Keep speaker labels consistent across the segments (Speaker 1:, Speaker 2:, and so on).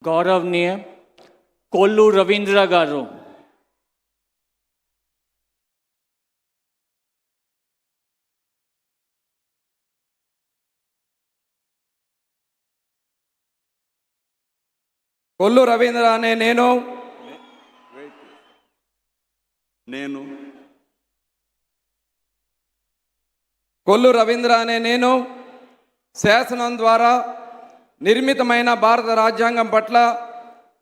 Speaker 1: గౌరవనీయ కొల్లు రవీంద్ర గారు.
Speaker 2: కొల్లు రవీంద్ర అనే నేను కొల్లు రవీంద్ర అనే నేను శాసనం ద్వారా నిర్మితమైన భారత రాజ్యాంగం పట్ల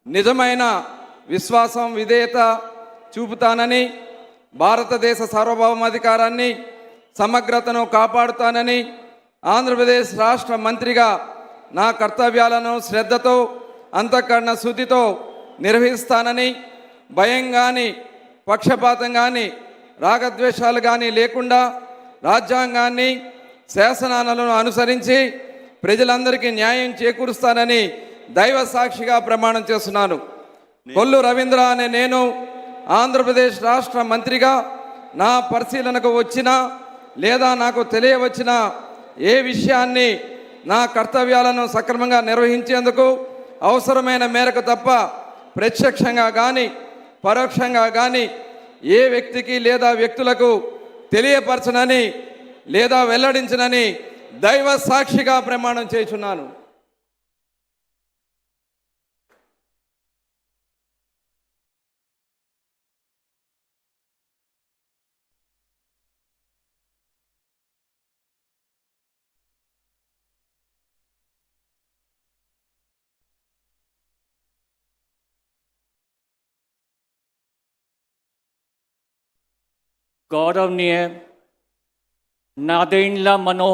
Speaker 2: నిజమైన విశ్వాసం విధేయత చూపుతానని, భారతదేశ సార్వభౌమాధికారాన్ని సమగ్రతను కాపాడుతానని, ఆంధ్రప్రదేశ్ రాష్ట్ర మంత్రిగా నా కర్తవ్యాలను శ్రద్ధతో అంతఃకరణ శుద్ధితో నిర్వహిస్తానని, భయం కానీ పక్షపాతం కానీ రాగద్వేషాలు కానీ లేకుండా రాజ్యాంగాన్ని శాసనాలను అనుసరించి ప్రజలందరికీ న్యాయం చేకూరుస్తానని దైవ సాక్షిగా ప్రమాణం చేస్తున్నాను. కొల్లు రవీంద్ర అనే నేను ఆంధ్రప్రదేశ్ రాష్ట్ర మంత్రిగా నా పరిశీలనకు వచ్చిన లేదా నాకు తెలియవచ్చిన ఏ విషయాన్ని నా కర్తవ్యాలను సక్రమంగా నిర్వహించేందుకు అవసరమైన మేరకు తప్ప ప్రత్యక్షంగా కానీ పరోక్షంగా కానీ ఏ వ్యక్తికి లేదా వ్యక్తులకు తెలియపరచనని లేదా వెల్లడించనని దైవ సాక్షిగా ప్రమాణం చేయుచున్నాను.
Speaker 1: गौरवनीय नादेंड्ला मनोहर